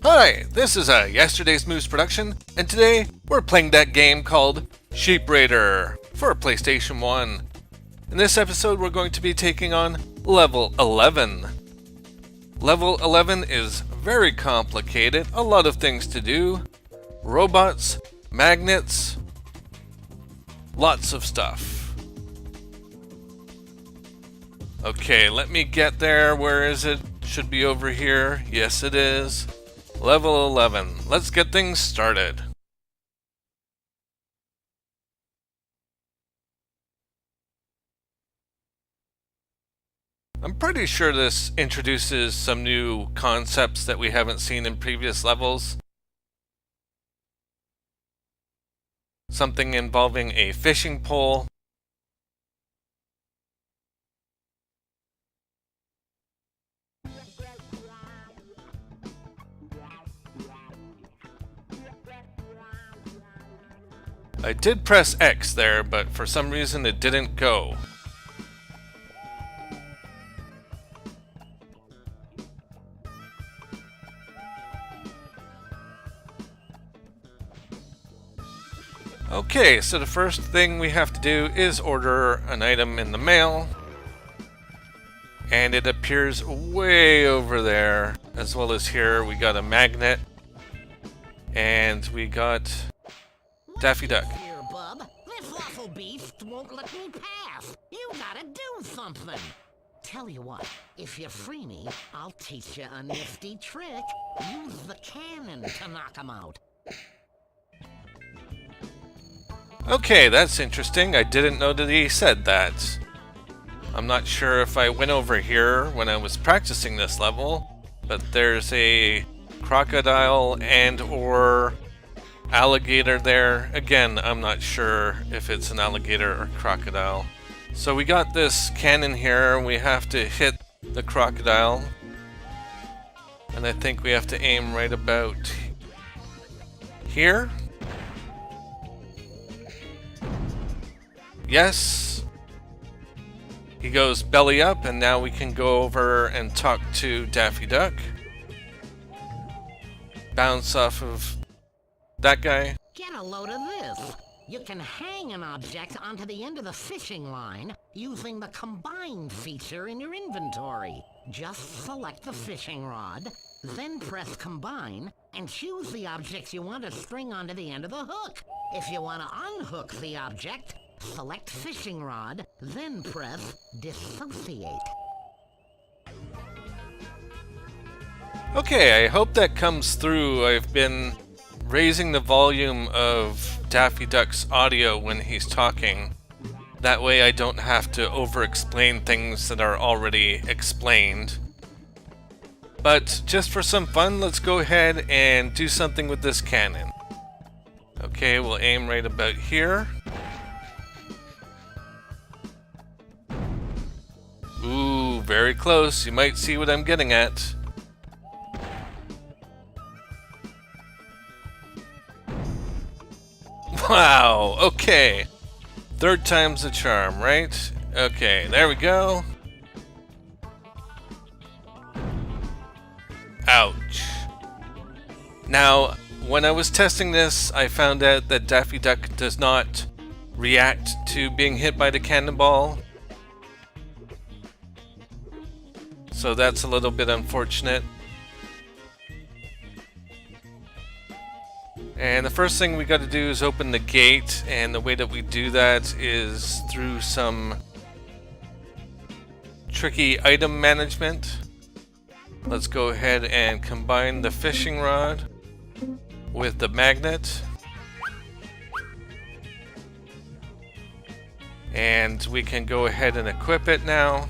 Hi, this is a Yesterday's Moose production, and today we're playing that game called Sheep Raider for PlayStation 1. In this episode, we're going to be taking on Level 11. Level 11 is very complicated, a lot of things to do. Robots, magnets, lots of stuff. Okay, let me get there. Where is it? Should be over here. Yes, it is. Level 11. Let's get things started. I'm pretty sure this introduces some new concepts that we haven't seen in previous levels. Something involving a fishing pole. I did press X there, but for some reason it didn't go. Okay, so the first thing we have to do is order an item in the mail. And it appears way over there, as well as here. We got a magnet. And we got Daffy Duck. Here, bub. This awful beast won't let me pass. You gotta do something. Tell you what, if you free me, I'll teach you a nifty trick. Use the cannon to knock him out. Okay, that's interesting. I didn't know that he said that. I'm not sure if I went over here when I was practicing this level, but there's a crocodile and or alligator there. Again, I'm not sure if it's an alligator or crocodile. So we got this cannon here, and we have to hit the crocodile. And I think we have to aim right about here. Yes. He goes belly up, and now we can go over and talk to Daffy Duck. Bounce off of that guy. Get a load of this. You can hang an object onto the end of the fishing line using the combine feature in your inventory. Just select the fishing rod, then press combine, and choose the object you want to string onto the end of the hook. If you want to unhook the object, select fishing rod, then press dissociate. Okay, I hope that comes through. I've been raising the volume of Daffy Duck's audio when he's talking. That way I don't have to over-explain things that are already explained. But just for some fun, let's go ahead and do something with this cannon. Okay, we'll aim right about here. Ooh, very close. You might see what I'm getting at. Wow, okay. Third time's the charm, right? Okay, there we go. Ouch. Now, when I was testing this, I found out that Daffy Duck does not react to being hit by the cannonball. So that's a little bit unfortunate. And the first thing we got to do is open the gate, and the way that we do that is through some tricky item management. Let's go ahead and combine the fishing rod with the magnet. And we can go ahead and equip it now.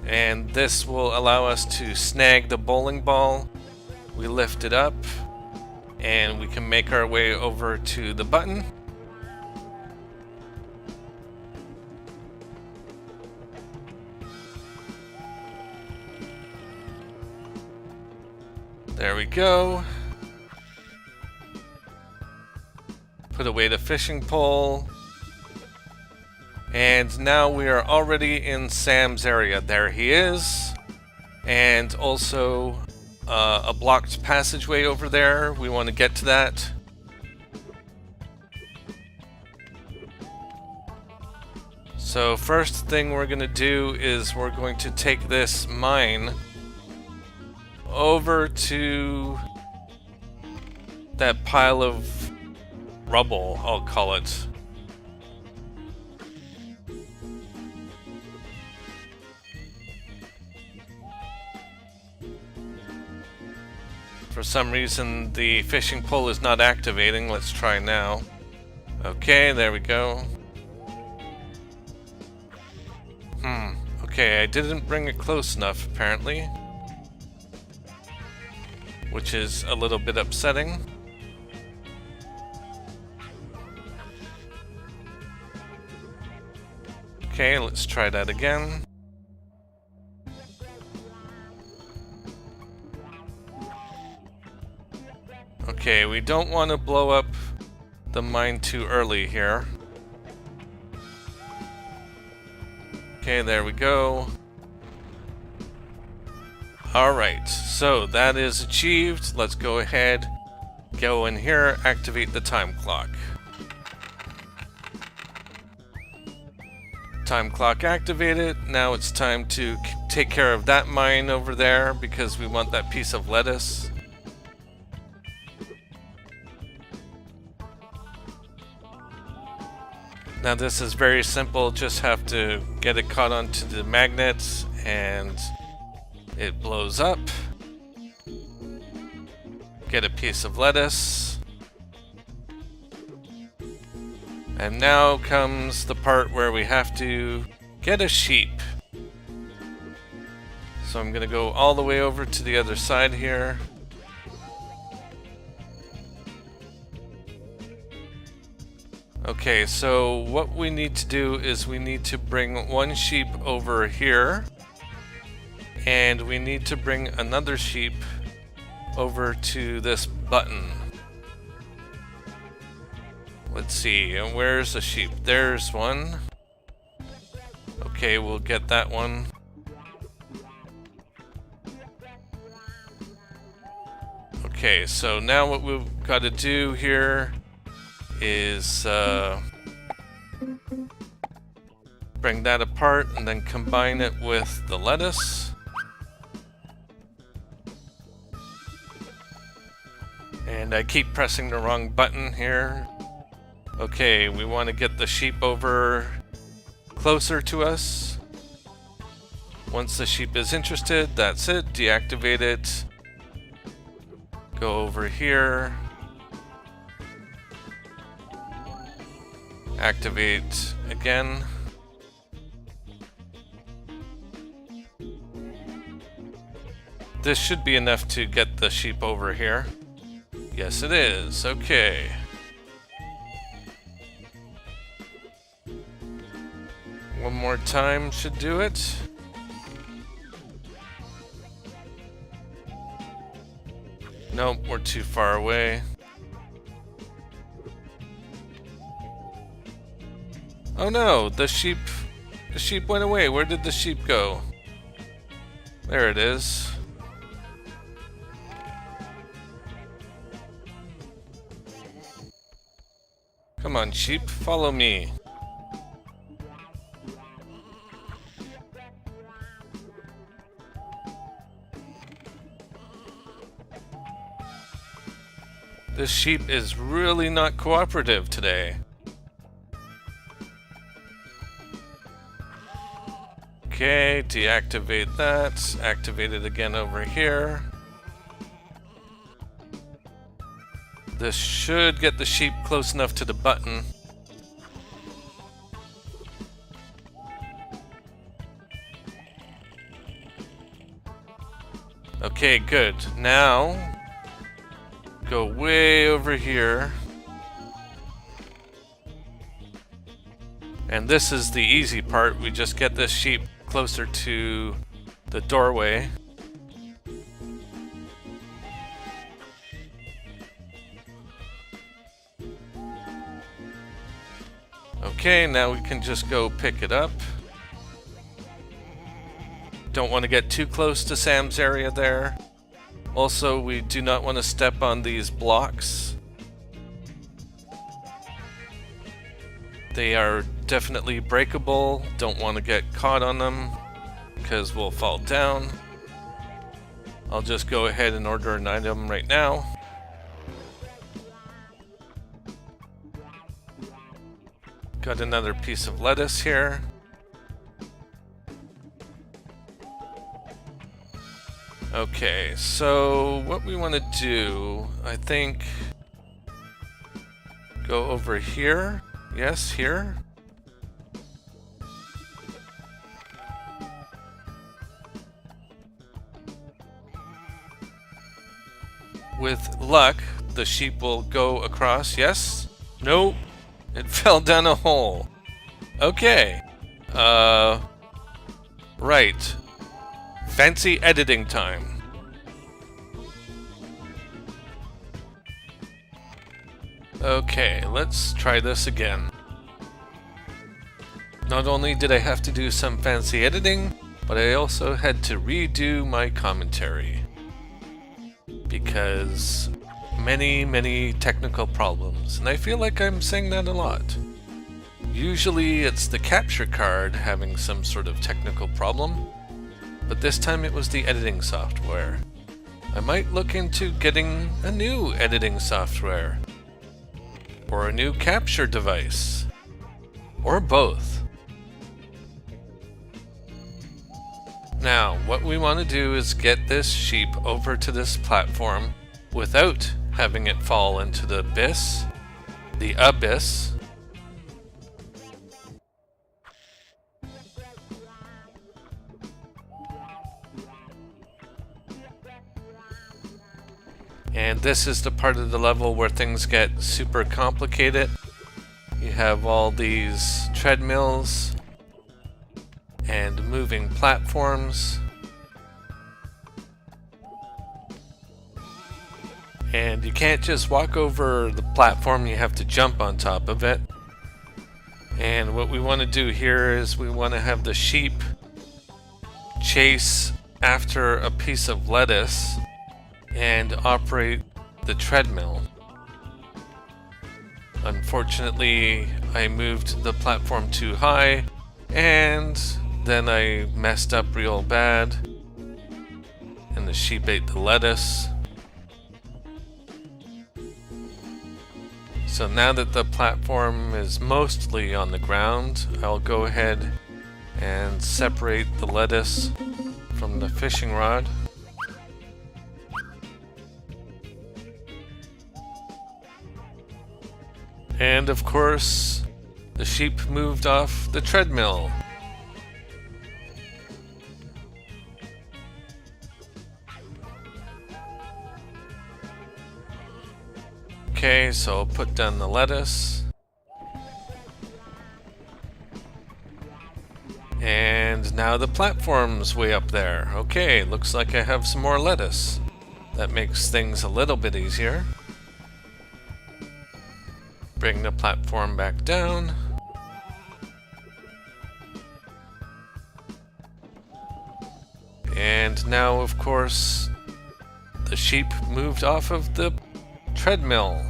And this will allow us to snag the bowling ball. We lift it up, and we can make our way over to the button. There we go. Put away the fishing pole. And now we are already in Sam's area. There he is. And also a blocked passageway over there. We want to get to that. So first thing we're going to do is we're going to take this mine over to that pile of rubble, I'll call it. For some reason the fishing pole is not activating. Let's try now. Okay, there we go. Okay, I didn't bring it close enough apparently, which is a little bit upsetting. Okay, let's try that again. Okay, we don't want to blow up the mine too early here. Okay, there we go. Alright, so that is achieved. Let's go ahead, go in here, activate the time clock. Time clock activated. Now it's time to take care of that mine over there because we want that piece of lettuce. Now this is very simple, just have to get it caught onto the magnets and it blows up. Get a piece of lettuce. And now comes the part where we have to get a sheep. So I'm gonna go all the way over to the other side here. Okay, so what we need to do is we need to bring one sheep over here, and we need to bring another sheep over to this button. Let's see, and where's the sheep? There's one. Okay, we'll get that one. Okay, so now what we've got to do here is bring that apart and then combine it with the lettuce. And I keep pressing the wrong button here. Okay, we want to get the sheep over closer to us. Once the sheep is interested, that's it. Deactivate it. Go over here. Activate again. This should be enough to get the sheep over here. Yes, it is. Okay. One more time should do it. Nope, we're too far away. Oh no, the sheep went away. Where did the sheep go? There it is. Come on, sheep, follow me. This sheep is really not cooperative today. Okay, deactivate that. Activate it again over here. This should get the sheep close enough to the button. Okay, good. Now, go way over here. And this is the easy part. We just get this sheep closer to the doorway. Okay, now we can just go pick it up. Don't want to get too close to Sam's area there. Also, we do not want to step on these blocks. They are definitely breakable. Don't want to get caught on them because we'll fall down. I'll just go ahead and order an item right now. Got another piece of lettuce here. Okay, so what we want to do, I think, go over here. Yes, here. With luck, the sheep will go across. Yes? Nope. It fell down a hole. Okay. Right. Fancy editing time. Okay, let's try this again. Not only did I have to do some fancy editing, but I also had to redo my commentary. Because many technical problems, and I feel like I'm saying that a lot. Usually it's the capture card having some sort of technical problem, but this time it was the editing software. I might look into getting a new editing software, or a new capture device, or both. Now, what we want to do is get this sheep over to this platform without having it fall into the abyss. And this is the part of the level where things get super complicated. You have all these treadmills and moving platforms. And you can't just walk over the platform, you have to jump on top of it. And what we want to do here is we want to have the sheep chase after a piece of lettuce and operate the treadmill. Unfortunately, I moved the platform too high, and then I messed up real bad, and the sheep ate the lettuce. So now that the platform is mostly on the ground, I'll go ahead and separate the lettuce from the fishing rod. And of course, the sheep moved off the treadmill. Okay, so I'll put down the lettuce. And now the platform's way up there. Okay, looks like I have some more lettuce. That makes things a little bit easier. Bring the platform back down. And now, of course, the sheep moved off of the treadmill.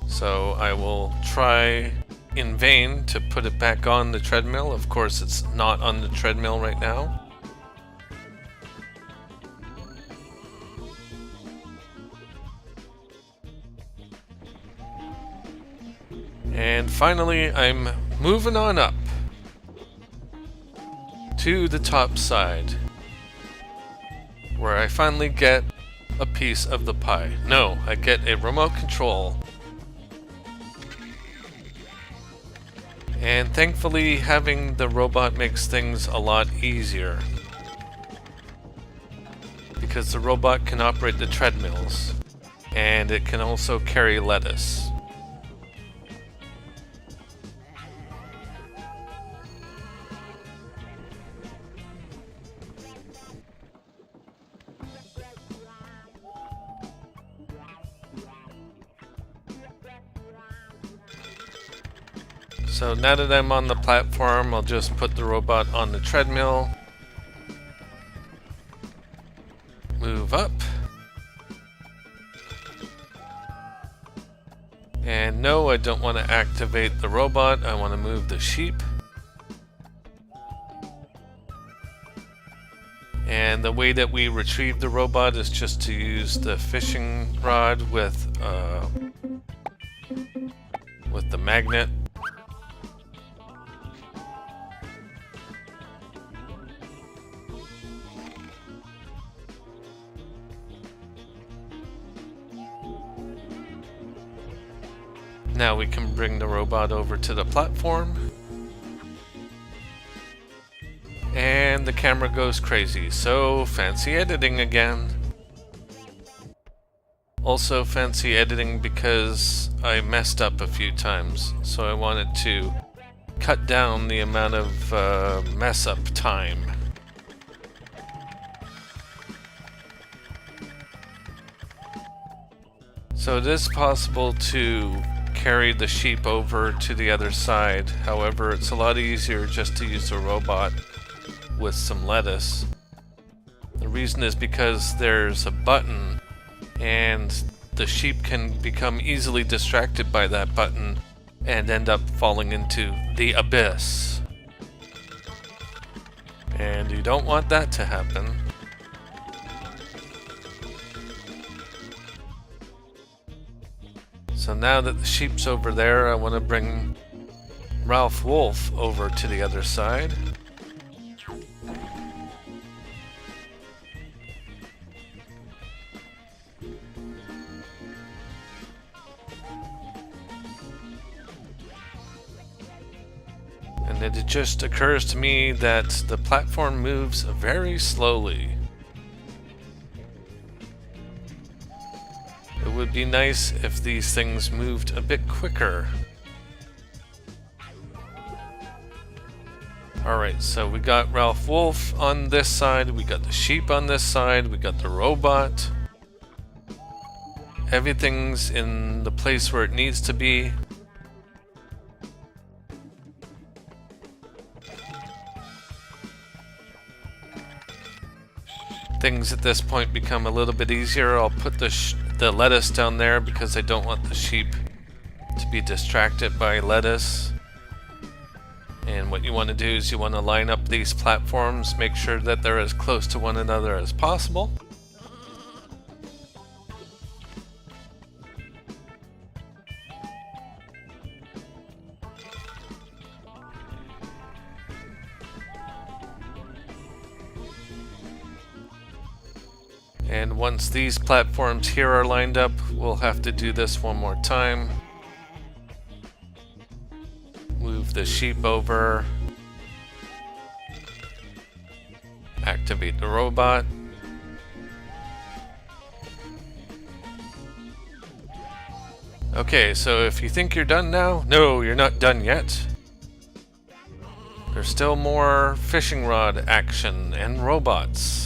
So I will try in vain to put it back on the treadmill. Of course, it's not on the treadmill right now. And finally, I'm moving on up to the top side, where I finally get a piece of the pie. No, I get a remote control. And thankfully, having the robot makes things a lot easier, because the robot can operate the treadmills, and it can also carry lettuce. So now that I'm on the platform, I'll just put the robot on the treadmill Move up. And no, I don't want to activate the robot, I want to move the sheep. And the way that we retrieve the robot is just to use the fishing rod with the magnet. Now we can bring the robot over to the platform. And the camera goes crazy, so fancy editing again. Also fancy editing because I messed up a few times, so I wanted to cut down the amount of mess up time. So it is possible to carry the sheep over to the other side, however it's a lot easier just to use the robot with some lettuce. The reason is because there's a button and the sheep can become easily distracted by that button and end up falling into the abyss. And you don't want that to happen. So now that the sheep's over there, I want to bring Ralph Wolf over to the other side. And it just occurs to me that the platform moves very slowly. It would be nice if these things moved a bit quicker. Alright, so we got Ralph Wolf on this side, we got the sheep on this side, we got the robot. Everything's in the place where it needs to be. Things at this point become a little bit easier. I'll put the lettuce down there because I don't want the sheep to be distracted by lettuce. And what you want to do is you want to line up these platforms, make sure that they're as close to one another as possible. And once these platforms here are lined up, we'll have to do this one more time. Move the sheep over. Activate the robot. Okay, so if you think you're done now, no, you're not done yet. There's still more fishing rod action and robots.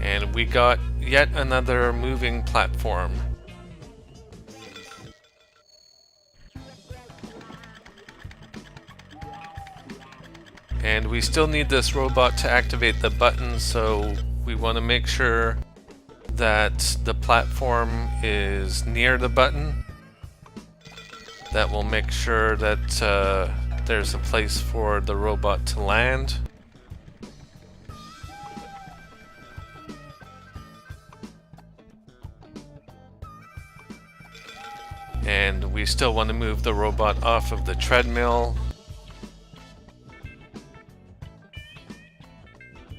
And we got yet another moving platform. And we still need this robot to activate the button, so we want to make sure that the platform is near the button. That will make sure that there's a place for the robot to land. And we still want to move the robot off of the treadmill.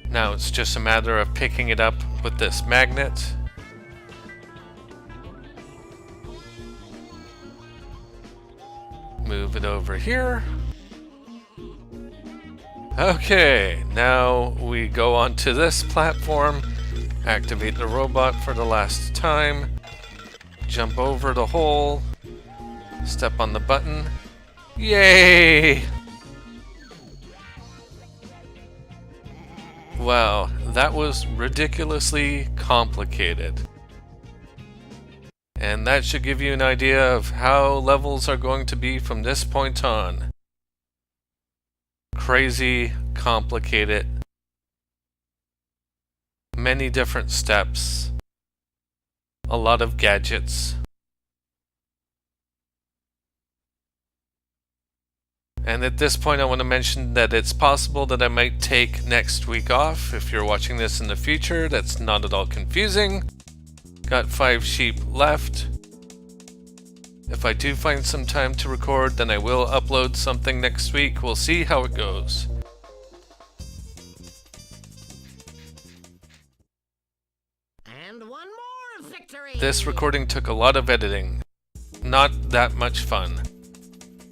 Now it's just a matter of picking it up with this magnet. Move it over here. Okay, now we go onto this platform, activate the robot for the last time, jump over the hole, step on the button. Yay! Wow, that was ridiculously complicated. And that should give you an idea of how levels are going to be from this point on. crazy, complicated, many different steps, a lot of gadgets. And at this point I want to mention that it's possible that I might take next week off. If you're watching this in the future, that's not at all confusing. Got 5 sheep left. If I do find some time to record, then I will upload something next week. We'll see how it goes. And one more victory! This recording took a lot of editing. Not that much fun.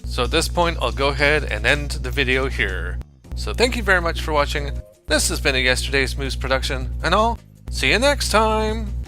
So at this point, I'll go ahead and end the video here. So thank you very much for watching. This has been a Yesterday's Moose production, and I'll see you next time!